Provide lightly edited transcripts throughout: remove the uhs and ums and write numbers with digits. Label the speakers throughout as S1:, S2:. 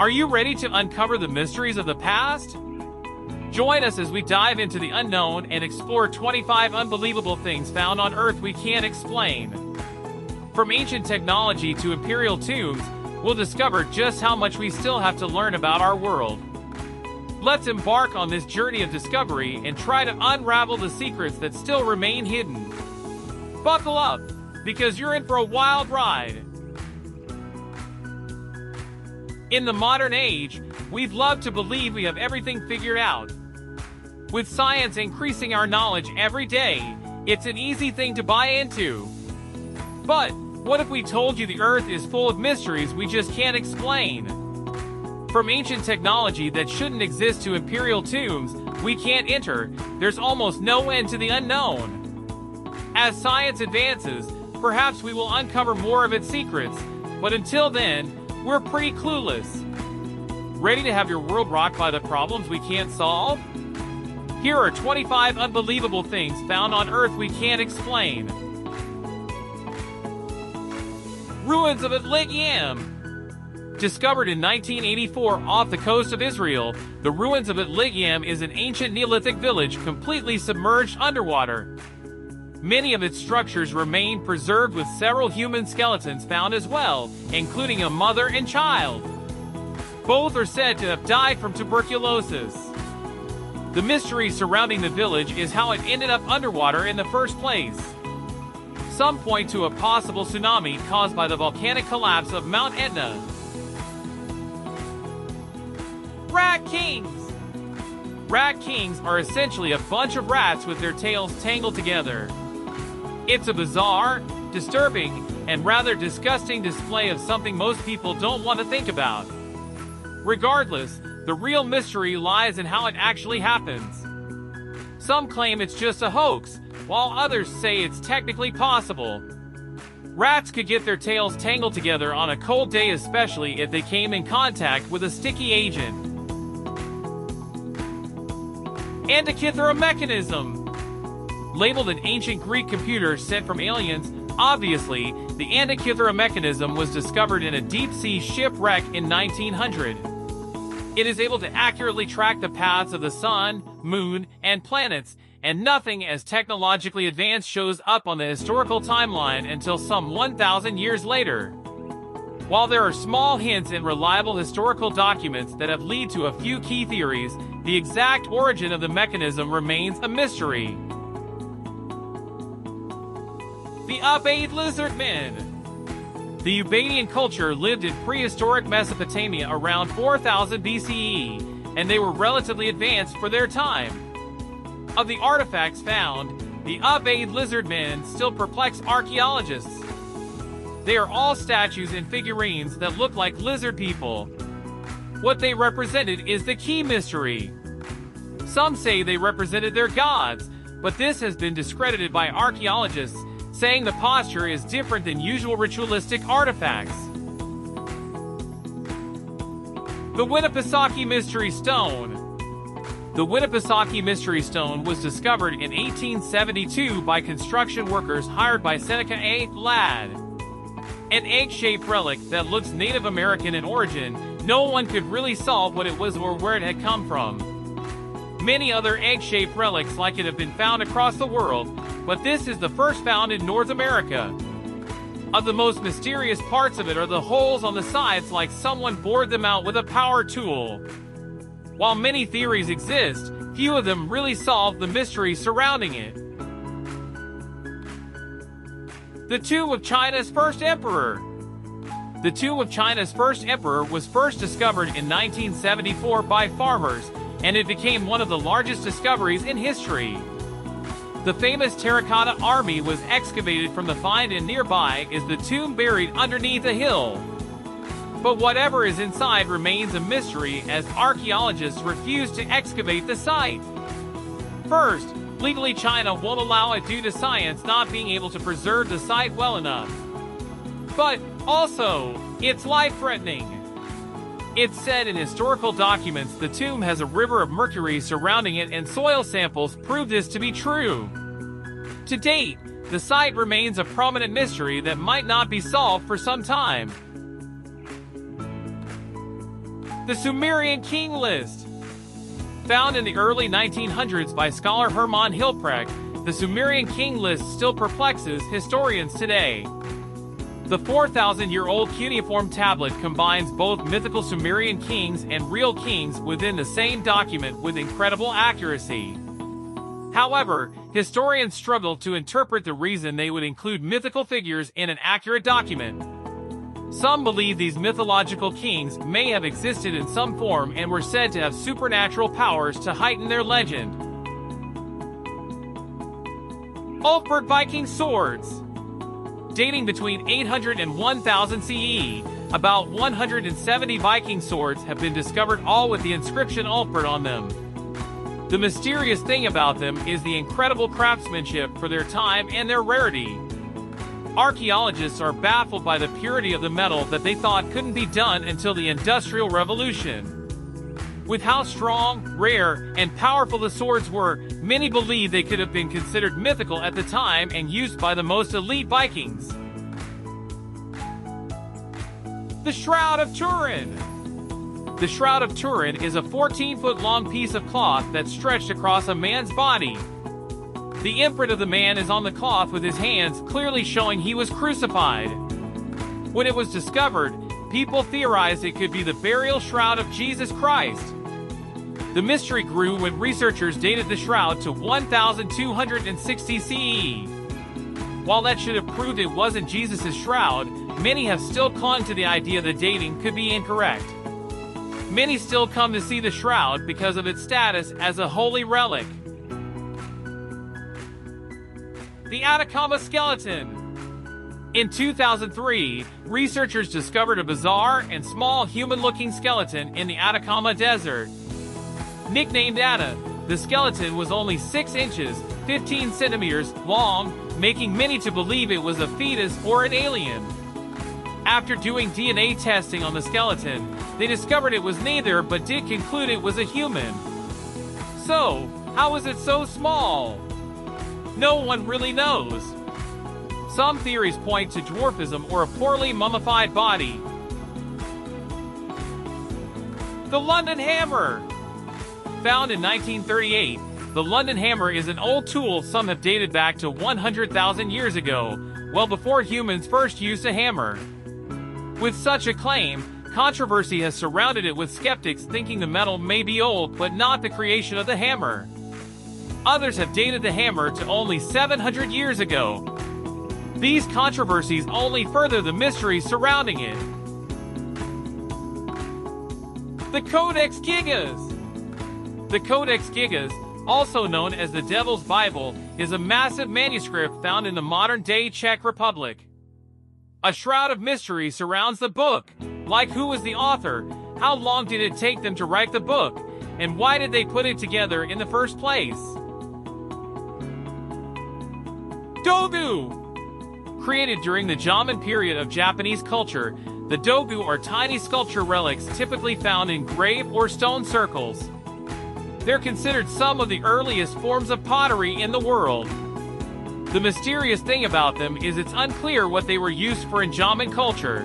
S1: Are you ready to uncover the mysteries of the past? Join us as we dive into the unknown and explore 25 unbelievable things found on Earth we can't explain. From ancient technology to imperial tombs, we'll discover just how much we still have to learn about our world. Let's embark on this journey of discovery and try to unravel the secrets that still remain hidden. Buckle up, because you're in for a wild ride. In the modern age, we'd love to believe we have everything figured out. With science increasing our knowledge every day, it's an easy thing to buy into. But what if we told you the Earth is full of mysteries we just can't explain? From ancient technology that shouldn't exist to imperial tombs we can't enter, there's almost no end to the unknown. As science advances, perhaps we will uncover more of its secrets, but until then, we're pretty clueless. Ready to have your world rocked by the problems we can't solve? Here are 25 unbelievable things found on Earth we can't explain. Ruins of Atlit. Discovered in 1984 off the coast of Israel, the ruins of Atlit is an ancient Neolithic village completely submerged underwater. Many of its structures remain preserved with several human skeletons found as well, including a mother and child. Both are said to have died from tuberculosis. The mystery surrounding the village is how it ended up underwater in the first place. Some point to a possible tsunami caused by the volcanic collapse of Mount Etna. Rat Kings! Rat Kings are essentially a bunch of rats with their tails tangled together. It's a bizarre, disturbing, and rather disgusting display of something most people don't want to think about. Regardless, the real mystery lies in how it actually happens. Some claim it's just a hoax, while others say it's technically possible. Rats could get their tails tangled together on a cold day, especially if they came in contact with a sticky agent. Antikythera Mechanism. Labeled an ancient Greek computer sent from aliens, obviously, the Antikythera Mechanism was discovered in a deep-sea shipwreck in 1900. It is able to accurately track the paths of the sun, moon, and planets, and nothing as technologically advanced shows up on the historical timeline until some 1,000 years later. While there are small hints in reliable historical documents that have led to a few key theories, the exact origin of the mechanism remains a mystery. The Ubaid Lizardmen. The Ubadian culture lived in prehistoric Mesopotamia around 4000 BCE, and they were relatively advanced for their time. Of the artifacts found, the Ubaid Lizardmen still perplex archaeologists. They are all statues and figurines that look like lizard people. What they represented is the key mystery. Some say they represented their gods, but this has been discredited by archaeologists, saying the posture is different than usual ritualistic artifacts. The Winnipesaukee Mystery Stone. The Winnipesaukee Mystery Stone was discovered in 1872 by construction workers hired by Seneca Atlit. An egg-shaped relic that looks Native American in origin, no one could really solve what it was or where it had come from. Many other egg-shaped relics like it have been found across the world, but this is the first found in North America. Of the most mysterious parts of it are the holes on the sides, like someone bored them out with a power tool. While many theories exist, few of them really solve the mystery surrounding it. The tomb of China's first emperor. The tomb of China's first emperor was first discovered in 1974 by farmers, and it became one of the largest discoveries in history. The famous terracotta army was excavated from the find, and nearby is the tomb buried underneath a hill. But whatever is inside remains a mystery, as archaeologists refuse to excavate the site. First, legally China won't allow it due to science not being able to preserve the site well enough. But also, it's life-threatening. It's said in historical documents the tomb has a river of mercury surrounding it, and soil samples prove this to be true. To date, the site remains a prominent mystery that might not be solved for some time. The Sumerian King List. Found in the early 1900s by scholar Hermann Hilprecht, the Sumerian King List still perplexes historians today. The 4,000-year-old cuneiform tablet combines both mythical Sumerian kings and real kings within the same document with incredible accuracy. However, historians struggle to interpret the reason they would include mythical figures in an accurate document. Some believe these mythological kings may have existed in some form and were said to have supernatural powers to heighten their legend. ULFBERHT Viking swords. Dating between 800 and 1000 CE, about 170 Viking swords have been discovered, all with the inscription ULFBERHT on them. The mysterious thing about them is the incredible craftsmanship for their time and their rarity. Archaeologists are baffled by the purity of the metal that they thought couldn't be done until the Industrial Revolution. With how strong, rare, and powerful the swords were, many believe they could have been considered mythical at the time and used by the most elite Vikings. The Shroud of Turin. The Shroud of Turin is a 14-foot-long piece of cloth that's stretched across a man's body. The imprint of the man is on the cloth with his hands, clearly showing he was crucified. When it was discovered, people theorized it could be the burial shroud of Jesus Christ. The mystery grew when researchers dated the shroud to 1260 CE. While that should have proved it wasn't Jesus' shroud, many have still clung to the idea the dating could be incorrect. Many still come to see the shroud because of its status as a holy relic. The ATACAMA skeleton. In 2003, researchers discovered a bizarre and small human-looking skeleton in the Atacama Desert. Nicknamed Ata, the skeleton was only 6 inches, 15 centimeters long, making many to believe it was a fetus or an alien. After doing DNA testing on the skeleton, they discovered it was neither, but did conclude it was a human. So, how is it so small? No one really knows. Some theories point to dwarfism or a poorly mummified body. The London Hammer. Found in 1938, the London Hammer is an old tool some have dated back to 100,000 years ago, well before humans first used a hammer. With such a claim, controversy has surrounded it, with skeptics thinking the metal may be old but not the creation of the hammer. Others have dated the hammer to only 700 years ago. These controversies only further the mysteries surrounding it. The Codex GIGAS. The Codex GIGAS, also known as the Devil's Bible, is a massive manuscript found in the modern-day Czech Republic. A shroud of mystery surrounds the book, like who was the author, how long did it take them to write the book, and why did they put it together in the first place? Dogu! Created during the Jomon period of Japanese culture, the dogu are tiny sculpture relics typically found in grave or stone circles. They're considered some of the earliest forms of pottery in the world. The mysterious thing about them is it's unclear what they were used for in Jomon culture.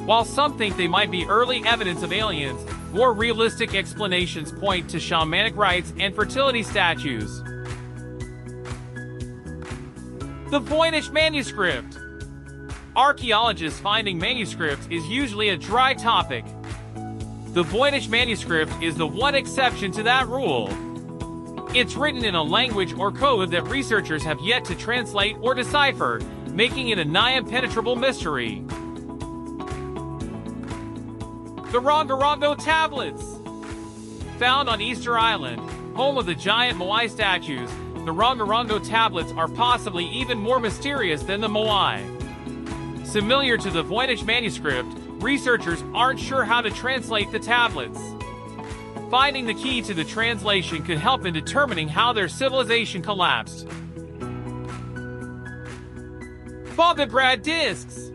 S1: While some think they might be early evidence of aliens, more realistic explanations point to shamanic rites and fertility statues. The Voynich manuscript. Archaeologists finding manuscripts is usually a dry topic. The Voynich manuscript is the one exception to that rule. It's written in a language or code that researchers have yet to translate or decipher, making it a nigh impenetrable mystery. The Rongorongo tablets. Found on Easter Island, home of the giant Moai statues, the Rongorongo tablets are possibly even more mysterious than the Moai. Similar to the Voynich manuscript, researchers aren't sure how to translate the tablets. Finding the key to the translation could help in determining how their civilization collapsed. VOLGOGRAD discs.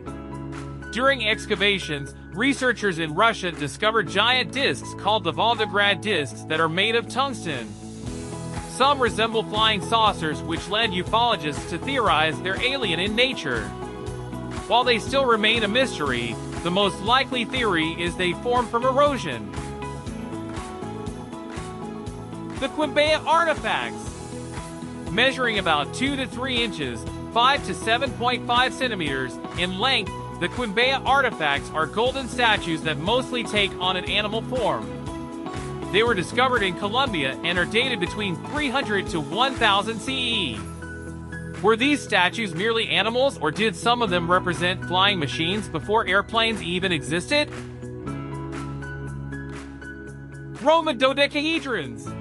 S1: During excavations, researchers in Russia discovered giant discs called the Volgograd discs that are made of tungsten. Some resemble flying saucers, which led ufologists to theorize they're alien in nature. While they still remain a mystery, the most likely theory is they formed from erosion. The Quimbaya artifacts. Measuring about 2 to 3 inches, 5 to 7.5 centimeters in length, the Quimbaya artifacts are golden statues that mostly take on an animal form. They were discovered in Colombia and are dated between 300 to 1000 CE. Were these statues merely animals, or did some of them represent flying machines before airplanes even existed? Roman dodecahedrons.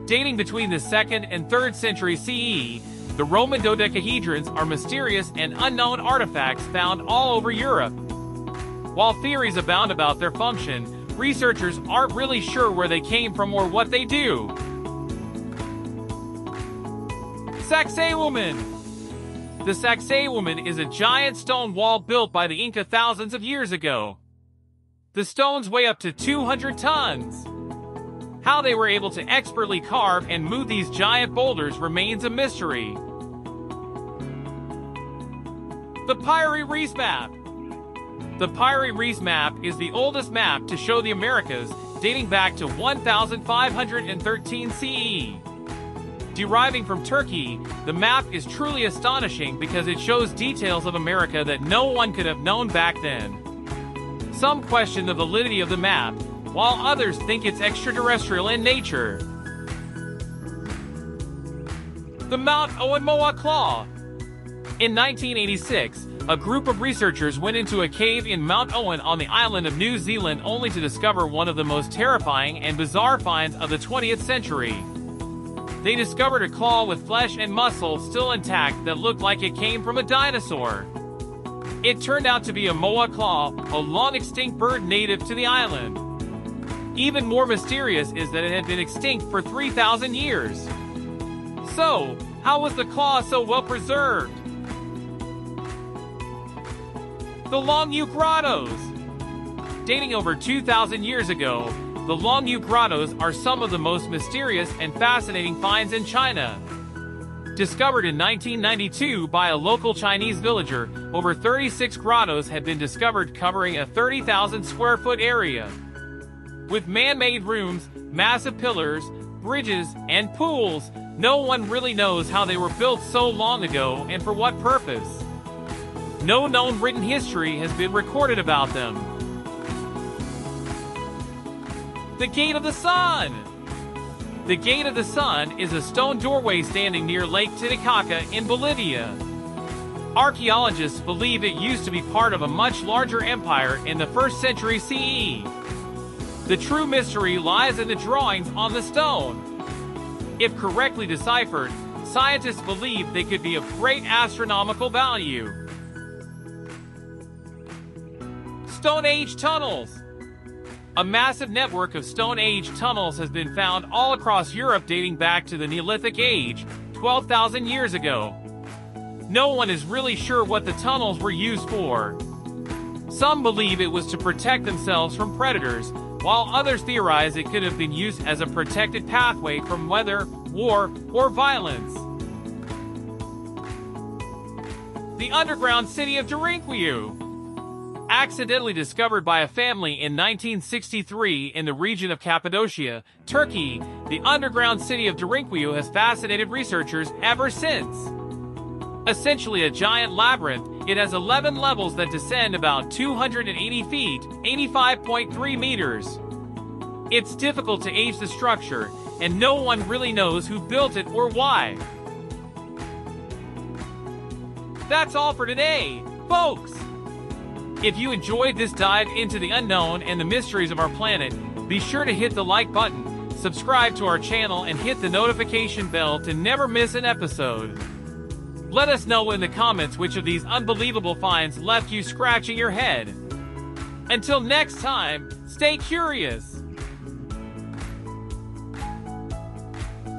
S1: Dating between the 2nd and 3rd century CE, the Roman dodecahedrons are mysterious and unknown artifacts found all over Europe. While theories abound about their function, researchers aren't really sure where they came from or what they do. Sacsayhuaman. The Sacsayhuaman is a giant stone wall built by the Inca thousands of years ago. The stones weigh up to 200 tons. How they were able to expertly carve and move these giant boulders remains a mystery. The PIRI map. The PIRI map is the oldest map to show the Americas, dating back to 1513 CE. Deriving from Turkey, the map is truly astonishing because it shows details of America that no one could have known back then. Some question the validity of the map, while others think it's extraterrestrial in nature. The Mount Owen Moa Claw. In 1986, a group of researchers went into a cave in Mount Owen on the island of New Zealand only to discover one of the most terrifying and bizarre finds of the 20th century. They discovered a claw with flesh and muscle still intact that looked like it came from a dinosaur. It turned out to be a moa claw, a long-extinct bird native to the island. Even more mysterious is that it had been extinct for 3,000 years. So, how was the claw so well preserved? The LONGYOU Grottoes. Dating over 2,000 years ago, the LONGYOU Grottoes are some of the most mysterious and fascinating finds in China. Discovered in 1992 by a local Chinese villager, over 36 grottos had been discovered covering a 30,000 square foot area. With man-made rooms, massive pillars, bridges, and pools, no one really knows how they were built so long ago and for what purpose. No known written history has been recorded about them. The Gate of the Sun. The Gate of the Sun is a stone doorway standing near Lake Titicaca in Bolivia. Archaeologists believe it used to be part of a much larger empire in the 1st century CE. The true mystery lies in the drawings on the stone. If correctly deciphered, scientists believe they could be of great astronomical value. Stone Age tunnels. A massive network of Stone Age tunnels has been found all across Europe dating back to the Neolithic Age, 12,000 years ago. No one is really sure what the tunnels were used for. Some believe it was to protect themselves from predators, while others theorize it could have been used as a protected pathway from weather, war, or violence. The underground city of DERINKUYU. Accidentally discovered by a family in 1963 in the region of Cappadocia, Turkey, the underground city of DERINKUYU has fascinated researchers ever since. Essentially a giant labyrinth, it has 11 levels that descend about 280 feet, 85.3 meters. It's difficult to age the structure, and no one really knows who built it or why. That's all for today, folks! If you enjoyed this dive into the unknown and the mysteries of our planet, be sure to hit the like button, subscribe to our channel, and hit the notification bell to never miss an episode. Let us know in the comments which of these unbelievable finds left you scratching your head. Until next time, stay curious!